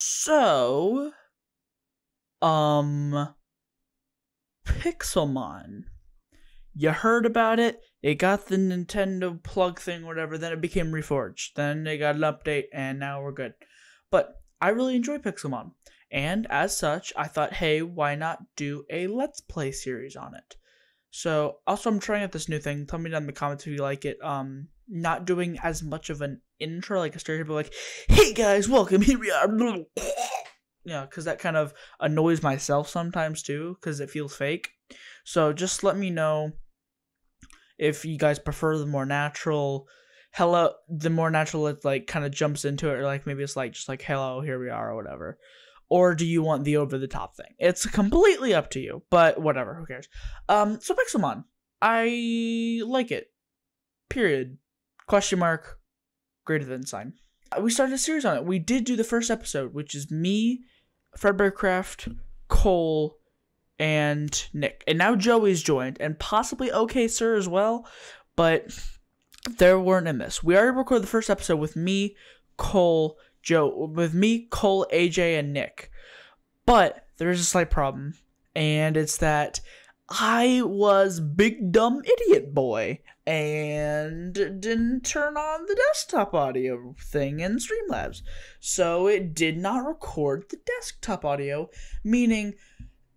So, Pixelmon. You heard about it. It got the Nintendo plug thing, whatever. Then it became Reforged. Then they got an update, and now we're good. But I really enjoy Pixelmon. And as such, I thought, hey, why not do a Let's Play series on it? So, also, I'm trying out this new thing. Tell me down in the comments if you like it. Not doing as much of an intro, like a stereotypical, like, hey guys, welcome, here we are. Yeah, because that kind of annoys myself sometimes too, because it feels fake. So just let me know if you guys prefer the more natural, the more natural it like kind of jumps into it, or like maybe it's like just like hello, here we are, or whatever. Or do you want the over the top thing? It's completely up to you, but whatever, who cares? So Pixelmon, I like it. Period. Question mark. Greater than sign. We started a series on it. We did do the first episode, which is me, Fredbearcraft, Cole, and Nick. And now Joey's joined, and possibly OK Sir as well, but they weren't in this. We already recorded the first episode with me, Cole, AJ, and Nick. But there's a slight problem, and it's that I was big dumb idiot boy and didn't turn on the desktop audio thing in Streamlabs. So it did not record the desktop audio, meaning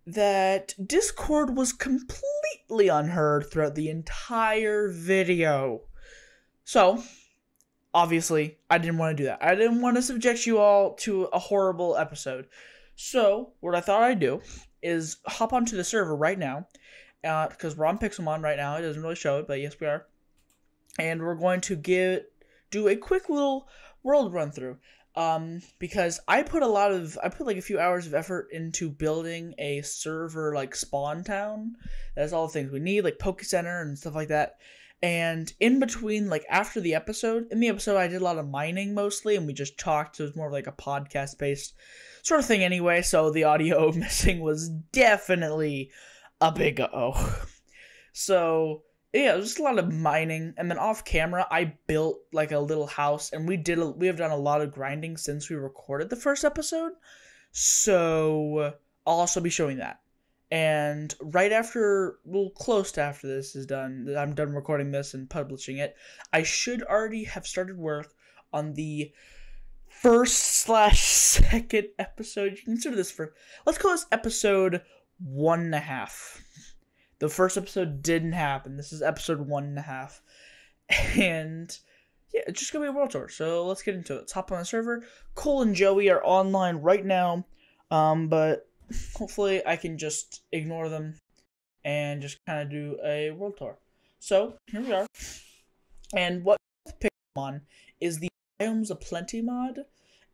that Discord was completely unheard throughout the entire video. So, obviously, I didn't want to do that. I didn't want to subject you all to a horrible episode. So, what I thought I'd do is hop onto the server right now, because we're on Pixelmon right now. It doesn't really show it, but yes, we are. And we're going to do a quick little world run through. Because I put like a few hours of effort into building a server like spawn town. That's all the things we need, like Poke Center and stuff like that. And in between, like after the episode, in the episode I did a lot of mining mostly, and we just talked. So it was more of like a podcast based sort of thing anyway. So the audio missing was definitely a big uh-oh. So yeah, it was just a lot of mining, and then off camera, I built like a little house, and we have done a lot of grinding since we recorded the first episode. So I'll also be showing that. And right after, well, close to after this is done, I'm done recording this and publishing it, I should already have started work on the first/second episode. You can consider this let's call this episode 1.5. The first episode didn't happen. This is episode 1.5. And yeah, it's just going to be a world tour. So let's get into it. Let's hop on the server. Cole and Joey are online right now. But hopefully I can just ignore them and just kind of do a world tour. So here we are. And what Pixelmon is the Biomes Aplenty mod.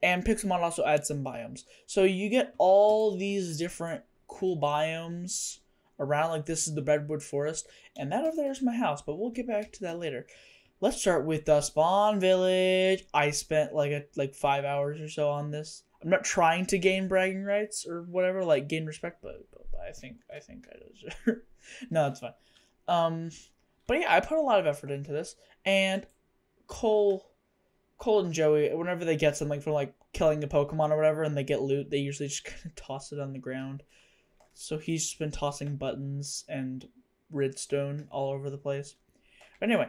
And Pixelmon also adds some biomes. So you get all these different cool biomes around. Like this is the Redwood Forest, and that over there is my house, but we'll get back to that later. Let's start with the spawn village. I spent like 5 hours or so on this. I'm not trying to gain bragging rights or whatever, like gain respect, but I think I deserve. No, it's fine. But yeah, I put a lot of effort into this, and Cole and Joey, whenever they get something from like killing a Pokemon or whatever, and they get loot, they usually just kind of toss it on the ground. So he's just been tossing buttons and redstone all over the place. But anyway,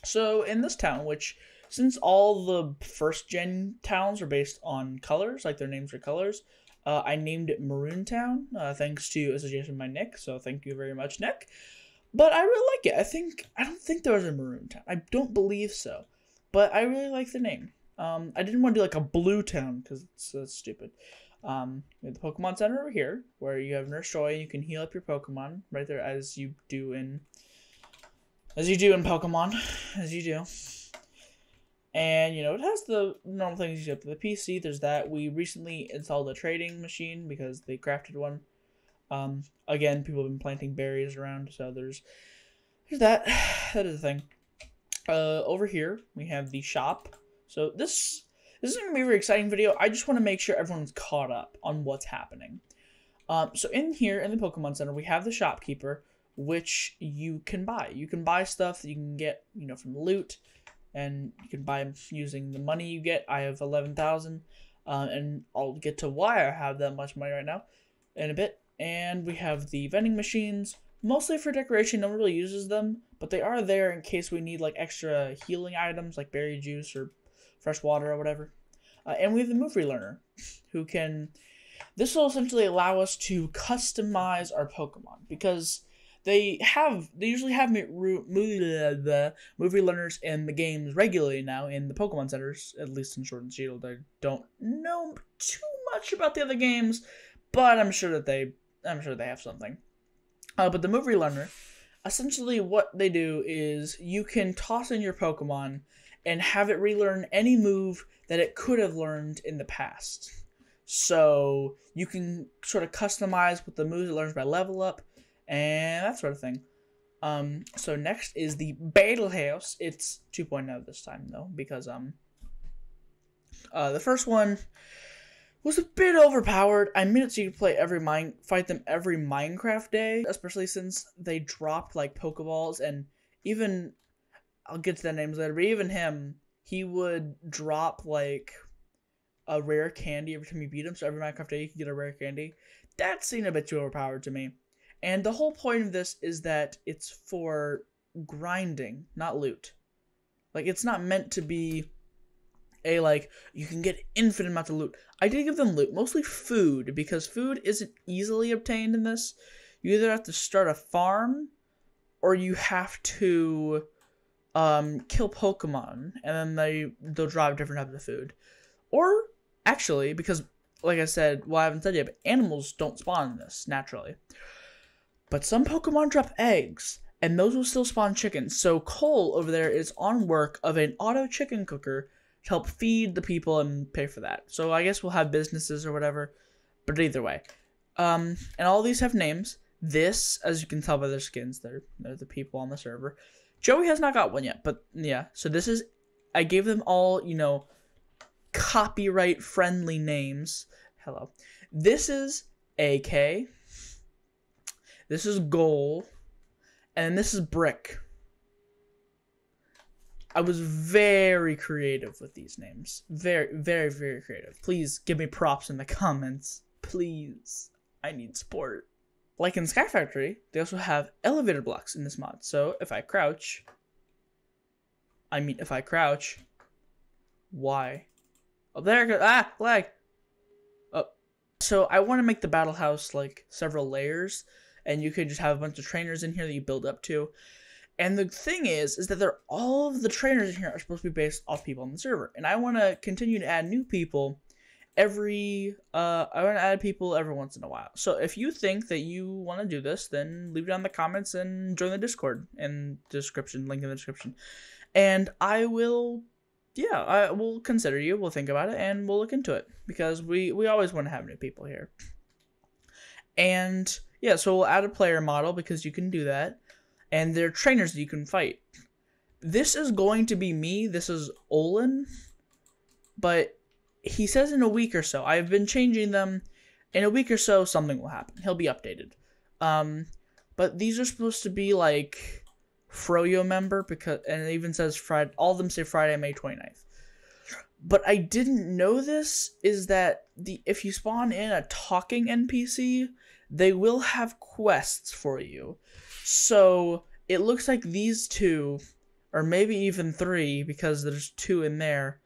so in this town, which since all the first gen towns are based on colors, like their names are colors, I named it Maroon Town, thanks to a suggestion by Nick. So thank you very much, Nick. But I really like it. I don't think there was a Maroon Town. I don't believe so. But I really like the name. I didn't want to do like a Blue Town because that's stupid. We have the Pokemon Center over here, where you have Nurse Joy, and you can heal up your Pokemon right there, as you do in Pokemon, as you do. And you know, it has the normal things you have to the PC. There's that. We recently installed a trading machine because they crafted one. Again, people have been planting berries around, so there's that. That is a thing. Over here we have the shop. So this is going to be a very exciting video. I just want to make sure everyone's caught up on what's happening. So in here, in the Pokemon Center, we have the Shopkeeper, which you can buy. You can buy stuff that you can get, you know, from loot, and you can buy them using the money you get. I have 11,000. and I'll get to why I have that much money right now in a bit. And we have the vending machines, mostly for decoration. No one really uses them, but they are there in case we need like extra healing items like berry juice or fresh water or whatever. And we have the move relearner, who can... This will essentially allow us to customize our Pokemon, because they usually have the movie learners in the games regularly now in the Pokemon centers, at least in Sword and Shield. I don't know too much about the other games, but I'm sure they have something. But the movie learner, essentially what they do is you can toss in your Pokemon and have it relearn any move that it could have learned in the past. So you can sort of customize what the moves it learns by level up and that sort of thing. So next is the Battle House. It's 2.0 this time though, because the first one was a bit overpowered. I made it so you could fight them every Minecraft day, especially since they dropped like Pokeballs, and even I'll get to the names later, but even him, he would drop like a rare candy every time you beat him, so every Minecraft day you could get a rare candy. That seemed a bit too overpowered to me. And the whole point of this is that it's for grinding, not loot. Like, it's not meant to be a, like, you can get infinite amounts of loot. I did give them loot, mostly food, because food isn't easily obtained in this. You either have to start a farm, or you have to kill Pokemon, and then they'll drop different types of food. Or, actually, because, like I said, well, I haven't said yet, but animals don't spawn in this, naturally. But some Pokemon drop eggs, and those will still spawn chickens. So Cole over there is on work of an auto chicken cooker to help feed the people and pay for that. So I guess we'll have businesses or whatever, but either way. And all these have names. This, as you can tell by their skins, they're the people on the server. Joey has not got one yet, but yeah. So this is, I gave them all, copyright friendly names. Hello. This is AK. This is Goal. And this is Brick. I was very creative with these names. Very, very, very creative. Please give me props in the comments. Please. I need support. Like in Sky Factory, they also have elevator blocks in this mod. So if I crouch... Why? Oh, there it goes. Ah, lag. Oh. So I want to make the battle house like several layers, and you could just have a bunch of trainers in here that you build up to. And the thing is that all of the trainers in here are supposed to be based off people on the server, and I want to continue to add new people every once in a while. So if you think that you want to do this, then leave it down in the comments and join the Discord in the description, link in the description. And I will consider you, we'll think about it, and we'll look into it, because we always want to have new people here. And yeah, so we'll add a player model, because you can do that, and there are trainers that you can fight. This is going to be me, this is Olin, but he says in a week or so. I've been changing them. In a week or so, something will happen. He'll be updated. But these are supposed to be like Froyo member, and it even says Friday. All of them say Friday, May 29th. But I didn't know this, is that if you spawn in a talking NPC, they will have quests for you. So it looks like these two, or maybe even three, because there's two in there.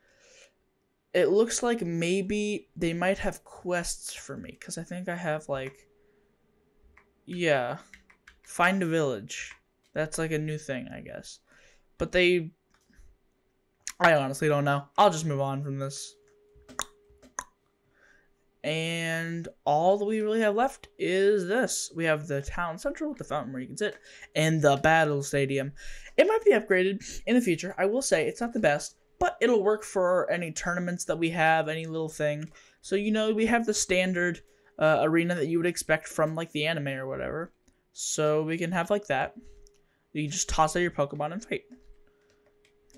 It looks like maybe they might have quests for me, because I think I have, like, yeah, find a village. That's, like, a new thing, I guess. But I honestly don't know. I'll just move on from this. And all that we really have left is this. We have the town central, the fountain where you can sit, and the battle stadium. It might be upgraded in the future. I will say it's not the best, but it'll work for any tournaments that we have, any little thing. So, we have the standard arena that you would expect from, like, the anime or whatever. So we can have, like, that. You just toss out your Pokemon and fight.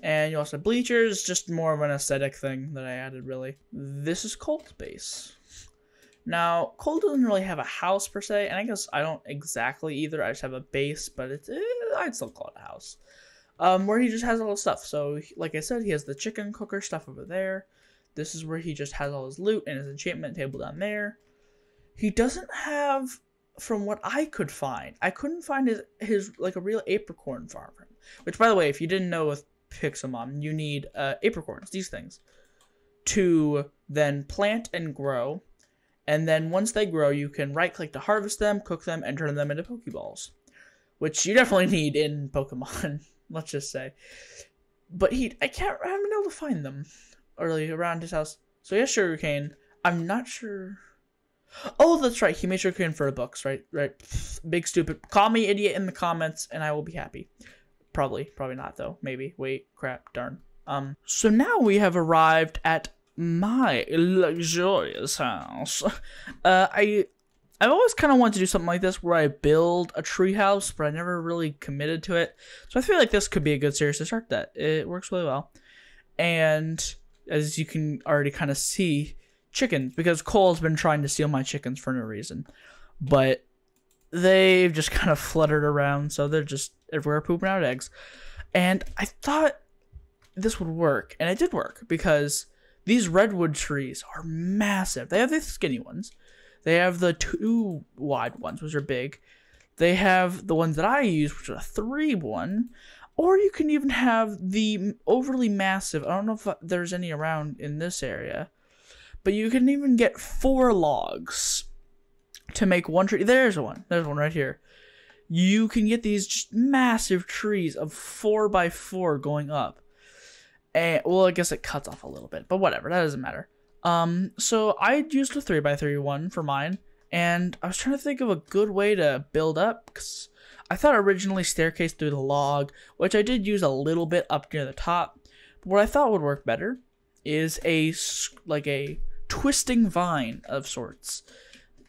And you also have bleachers, just more of an aesthetic thing that I added, really. This is Cole's base. Now, Cole doesn't really have a house, per se, and I guess I don't exactly either. I just have a base, but I'd still call it a house. Where he just has all the stuff. So, like I said, he has the chicken cooker stuff over there. This is where he just has all his loot and his enchantment table down there. He doesn't have, from what I could find, I couldn't find his like a real apricorn farm. Which, by the way, if you didn't know with Pixelmon, you need apricorns, these things, to then plant and grow. And then once they grow, you can right-click to harvest them, cook them, and turn them into Pokeballs. Which you definitely need in Pokemon, let's just say. But I haven't been able to find them early around his house. So he has sugarcane. I'm not sure. Oh, that's right. He made sugarcane for the books, right? Right. Big stupid. Call me idiot in the comments, and I will be happy. Probably not though. Maybe. Wait. Crap. Darn. So now we have arrived at my luxurious house. I've always kind of wanted to do something like this where I build a tree house, but I never really committed to it. So I feel like this could be a good series to start that. It works really well. And as you can already kind of see, chickens, because Cole's been trying to steal my chickens for no reason. But they've just kind of fluttered around, so they're just everywhere pooping out eggs. And I thought this would work, and it did work, because these redwood trees are massive. They have the skinny ones. They have the 2 wide ones, which are big. They have the ones that I use, which are a 3 one. Or you can even have the overly massive. I don't know if there's any around in this area. But you can even get 4 logs to make one tree. There's one. There's one right here. You can get these just massive trees of 4x4 going up. And, well, I guess it cuts off a little bit, but whatever, that doesn't matter. So I used a 3x3 one for mine, and I was trying to think of a good way to build up, because I thought originally staircase through the log, which I did use a little bit up near the top. But what I thought would work better is a twisting vine of sorts,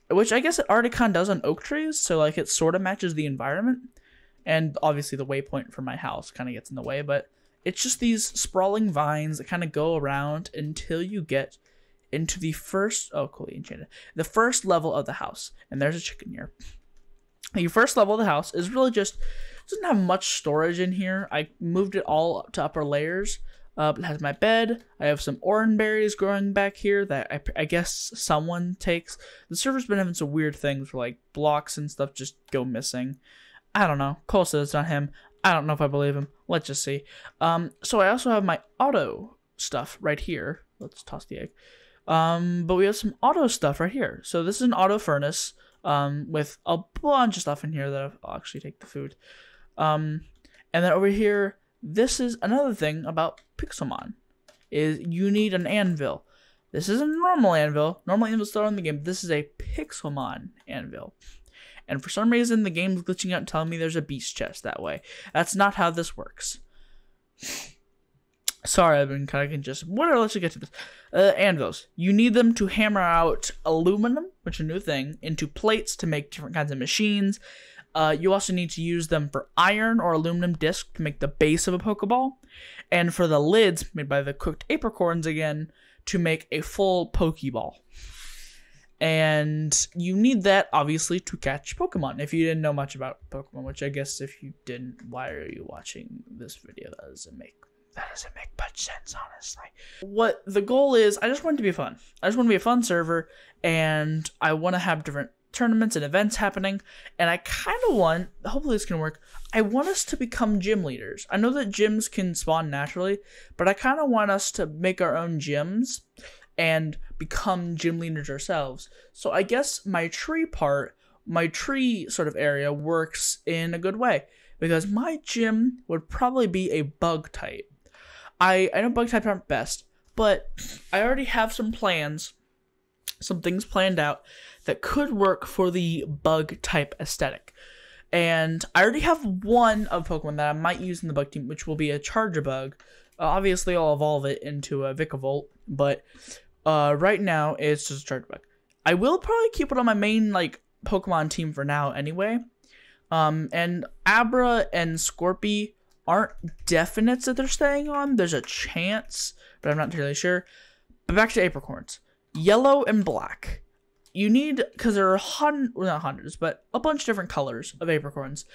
which I guess it already kind of does on oak trees, so like it sort of matches the environment. And obviously the waypoint for my house kind of gets in the way, but it's just these sprawling vines that kind of go around until you get into the first, oh cool, enchanted, the first level of the house. And there's a chicken here. The first level of the house is really just, doesn't have much storage in here. I moved it all up to upper layers. It has my bed. I have some orange berries growing back here that I guess someone takes. The server's been having some weird things where like blocks and stuff just go missing. I don't know. Cole says it's not him. I don't know if I believe him. Let's just see. So I also have my auto stuff right here. Let's toss the egg. But we have some auto stuff right here. So this is an auto furnace with a bunch of stuff in here that I'll actually take the food. And then over here, this is another thing about Pixelmon, is you need an anvil. This is a normal anvil. Normal anvil's still in the game. This is a Pixelmon anvil. And for some reason, the game's glitching out and telling me there's a beast chest that way. That's not how this works. Sorry, I've been kind of congested. Whatever, let's get to this. Anvils. You need them to hammer out aluminum, which is a new thing, into plates to make different kinds of machines. You also need to use them for iron or aluminum disc to make the base of a Pokeball. And for the lids, made by the cooked apricorns again, to make a full Pokeball. And you need that, obviously, to catch Pokemon. If you didn't know much about Pokemon, which I guess if you didn't, why are you watching this video? That doesn't make much sense, honestly. What the goal is, I just want it to be fun. I just want to be a fun server, and I want to have different tournaments and events happening, and I kind of want, hopefully this can work, I want us to become gym leaders. I know that gyms can spawn naturally, but I kind of want us to make our own gyms and become gym leaders ourselves. So I guess my tree sort of area works in a good way, because my gym would probably be a bug type. I know bug types aren't best, but I already have some plans, some things planned out that could work for the bug type aesthetic. And I already have one of Pokemon that I might use in the bug team, which will be a Charjabug. Obviously, I'll evolve it into a Vikavolt, but right now it's just a Charjabug. I will probably keep it on my main Pokemon team for now anyway. And Abra and Scorpy aren't definites that they're staying on. There's a chance, but I'm not entirely sure. But back to apricorns. Yellow and black. You need, because there are not hundreds, but a bunch of different colors of apricorns.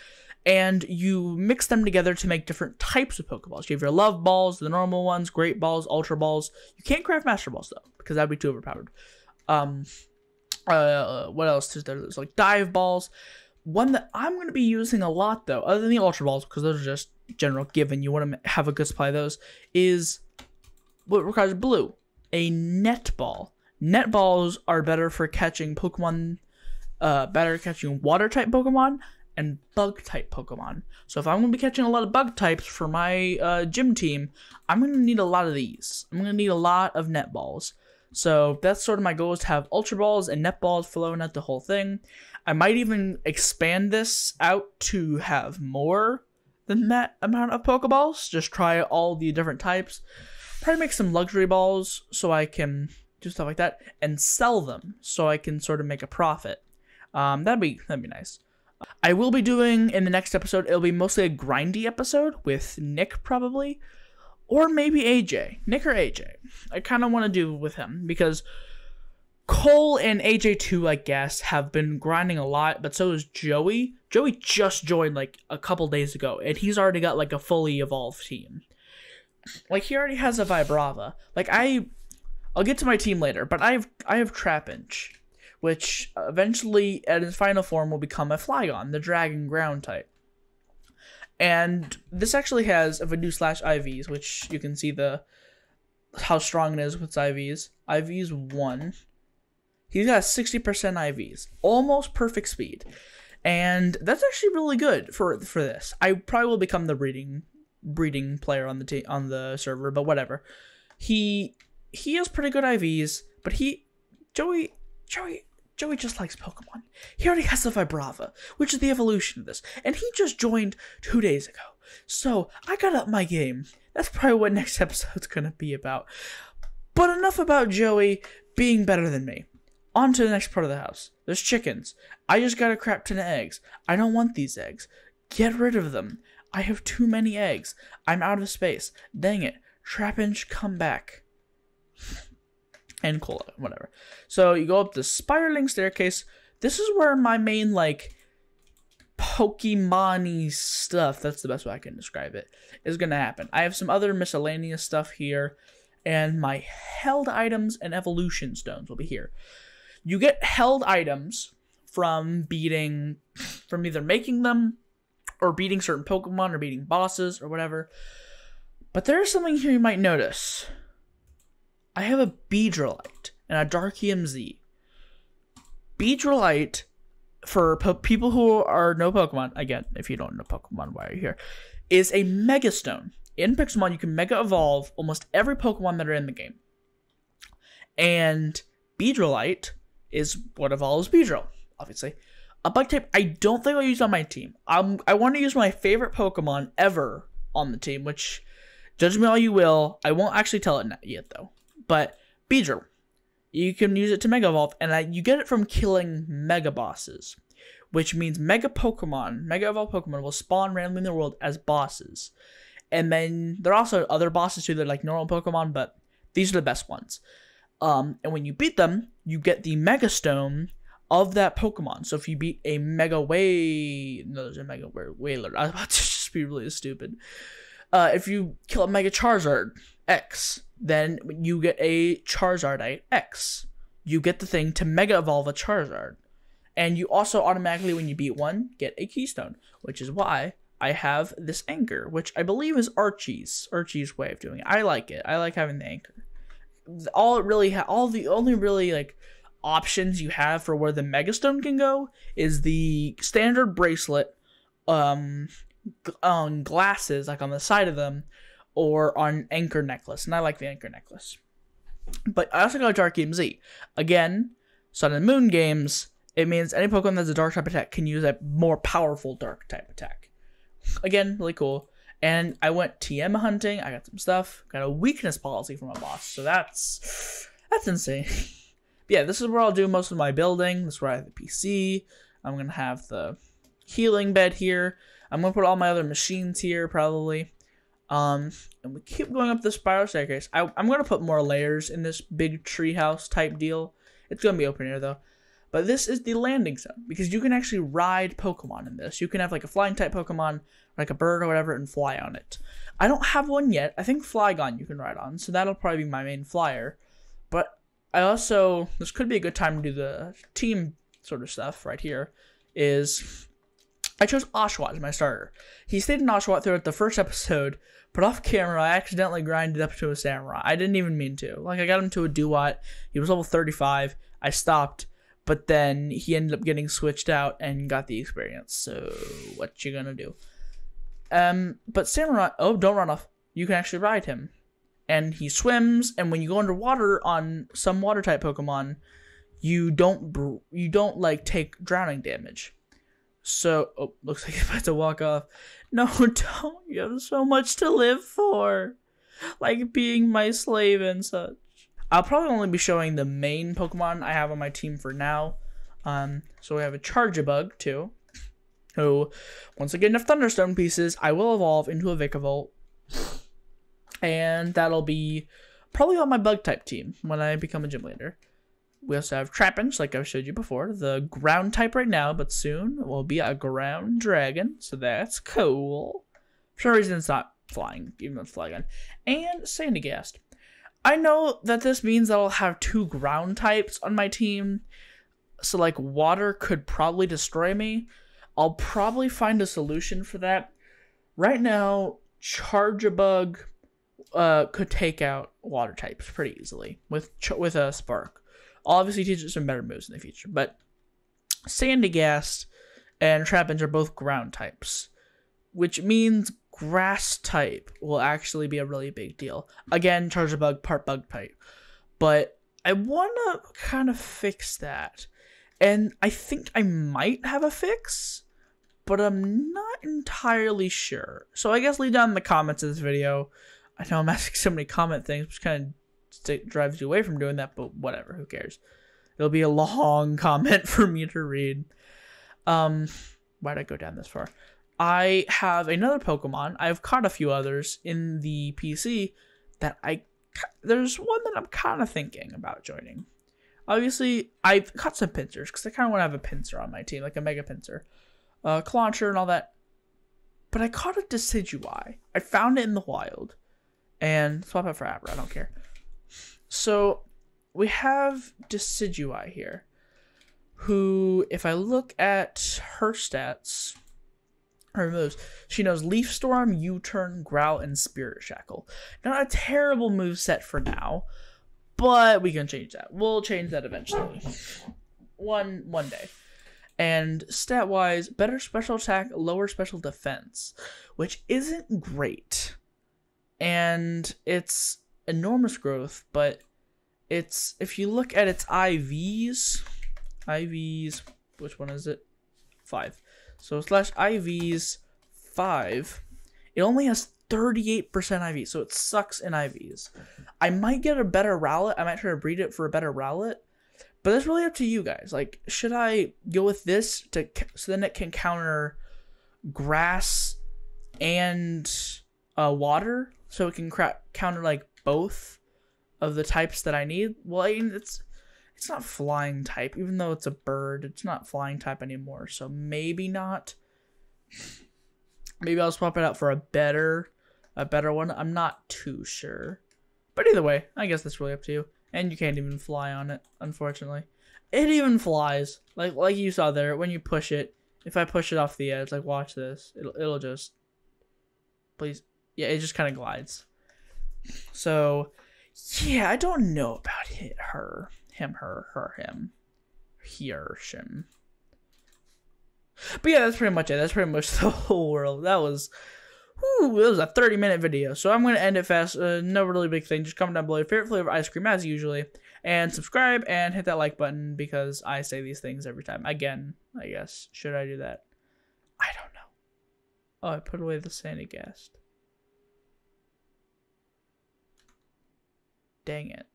and you mix them together to make different types of Pokeballs. You have your Love Balls, the normal ones, Great Balls, Ultra Balls. You can't craft Master Balls, though, because that'd be too overpowered. What else is there? There's like Dive Balls. One that I'm going to be using a lot, though, other than the Ultra Balls, because those are just general given, you want to have a good supply of those, is what requires blue, a Net Ball. Net Balls are better for catching Pokemon, better catching Water-type Pokemon and Bug-type Pokemon. So if I'm going to be catching a lot of Bug types for my gym team, I'm going to need a lot of these. I'm going to need a lot of Net Balls. So that's sort of my goal, is to have Ultra Balls and Net Balls flowing at the whole thing. I might even expand this out to have more than that amount of Pokeballs. Just try all the different types. Probably make some luxury balls so I can do stuff like that, and sell them so I can sort of make a profit. That'd be nice. I will be doing, in the next episode, it'll be mostly a grindy episode with Nick probably, or maybe AJ. Nick or AJ. I kind of want to do with him because Cole and AJ too, I guess, have been grinding a lot, but so is Joey. Joey just joined like a couple days ago, and he's already got like a fully evolved team. Like, he already has a Vibrava. Like, I'll get to my team later, but I have Trapinch, which eventually at its final form will become a Flygon, the Dragon Ground type. And this actually has a Vanu/IVs, which you can see how strong it is with its IVs. IVs 1. He's got 60% IVs, almost perfect speed, and that's actually really good for this. I probably will become the breeding player on the server, but whatever. He has pretty good IVs, but Joey just likes Pokemon. He already has the Vibrava, which is the evolution of this, and he just joined 2 days ago. So I got up my game. That's probably what next episode's gonna be about. But enough about Joey being better than me. On to the next part of the house. There's chickens. I just got a crap ton of eggs. I don't want these eggs. Get rid of them. I have too many eggs. I'm out of space. Dang it. Trapinch, come back. And Cola, whatever. So you go up the spiraling staircase. This is where my main, like, Pokemon-y stuff, that's the best way I can describe it, is going to happen. I have some other miscellaneous stuff here, and my held items and evolution stones will be here. You get held items from either making them, or beating certain Pokemon, or beating bosses, or whatever. But there's something here you might notice. I have a Beedrillite and a Darkium Z. Beedrillite, for people who are no Pokemon, again, if you don't know Pokemon, why are you here, is a Mega Stone. In Pixelmon, you can Mega Evolve almost every Pokemon that are in the game. And Beedrillite is what evolves Beedrill, obviously. A Bug type I don't think I'll use on my team. I want to use my favorite Pokemon ever on the team, which, judge me all you will, I won't actually tell it yet, though. But Beedrill, you can use it to Mega Evolve, and you get it from killing Mega Bosses, which means Mega Evolved Pokemon will spawn randomly in the world as bosses. And then there are also other bosses too, that are like normal Pokemon, but these are the best ones. And when you beat them, you get the Mega Stone of that Pokemon. So if you beat a Mega there's a Mega Whaler. I was about to just be really stupid. If you kill a Mega Charizard X, then you get a Charizardite X. You get the thing to Mega Evolve a Charizard. And you also automatically, when you beat one, get a Keystone, which is why I have this anchor, which I believe is Archie's way of doing it. I like it. I like having the anchor. The only really like options you have for where the Megastone can go is the standard bracelet, on glasses, like on the side of them, or on anchor necklace, and I like the anchor necklace. But I also got a Darkium Z. Again, Sun and Moon games, it means any Pokemon that's a dark type attack can use a more powerful dark type attack. Again, really cool. And I went TM hunting. I got some stuff. Got a weakness policy from a boss. So that's insane. But yeah, this is where I'll do most of my building. This is where I have the PC. I'm going to have the healing bed here. I'm going to put all my other machines here, probably. And we keep going up the spiral staircase. I'm going to put more layers in this big treehouse type deal. It's going to be open air, though. But this is the landing zone because you can actually ride Pokemon in this. You can have like a flying type Pokemon, like a bird or whatever, and fly on it. I don't have one yet. I think Flygon you can ride on, so that'll probably be my main flyer. But I also, this could be a good time to do the team sort of stuff right here, is I chose Oshawott as my starter. He stayed in Oshawott throughout the first episode, but off camera I accidentally grinded up to a Samurai. I didn't even mean to. Like, I got him to a Duat. He was level 35. I stopped, but then he ended up getting switched out and got the experience. So what you gonna do? But Samurai, oh, don't run off. You can actually ride him. And he swims, and when you go underwater on some water type Pokemon, you don't like take drowning damage. So, oh, looks like he's about to walk off. No, don't. You have so much to live for. Like being my slave and such. I'll probably only be showing the main Pokemon I have on my team for now. So we have a Charjabug too, who, once I get enough Thunderstone pieces, I will evolve into a Vikavolt. And that'll be probably on my bug type team when I become a gym leader. We also have Trapinch, like I've showed you before, the ground type right now, but soon it will be a ground dragon, so that's cool. For some reason it's not flying, even though it's Flygon. And Sandygast. I know that this means that I'll have 2 ground types on my team, so like water could probably destroy me. I'll probably find a solution for that. Right now, Charjabug could take out water types pretty easily with a Spark. I'll obviously teach it some better moves in the future, but Sandygast and Trapinch are both ground types, which means grass type will actually be a really big deal. Again, Charjabug, part bug type, but I want to kind of fix that, and I think I might have a fix, but I'm not entirely sure. So I guess leave down in the comments of this video. I know I'm asking so many comment things, which kind of drives you away from doing that, but whatever, who cares? It'll be a long comment for me to read. Why'd I go down this far? I have another Pokemon. I've caught a few others in the PC that there's one that I'm kind of thinking about joining. Obviously, I've caught some pincers because I kind of want to have a pincer on my team, like a Mega Pincer, Clauncher and all that. But I caught a Decidueye. I found it in the wild. And swap out for Abra, I don't care. So, we have Decidueye here, who, if I look at her stats, her moves, she knows Leaf Storm, U-Turn, Growl, and Spirit Shackle. Not a terrible moveset for now, but we can change that. We'll change that eventually. One day. And stat-wise, better special attack, lower special defense, which isn't great. And it's enormous growth, but it's, if you look at its IVs, which one is it? 5. So slash IVs 5, it only has 38% IV, so it sucks in IVs. I might get a better Rowlet. I might try to breed it for a better Rowlet, but that's really up to you guys. Like, should I go with this so then it can counter grass and water? So it can counter like both of the types that I need. Well, I mean, it's not flying type, even though it's a bird. It's not flying type anymore, so maybe not. Maybe I'll swap it out for a better one. I'm not too sure, but either way, I guess that's really up to you. And you can't even fly on it, unfortunately. It even flies, like you saw there when you push it. If I push it off the edge, like watch this, it'll just, please. Yeah, it just kind of glides. So, yeah, I don't know about him. But yeah, that's pretty much it. That's pretty much the whole world. That was a 30-minute video. So I'm going to end it fast. No really big thing. Just comment down below your favorite flavor of ice cream as usually. And subscribe and hit that like button because I say these things every time. Again, I guess. Should I do that? I don't know. Oh, I put away the Sandygast. Dang it.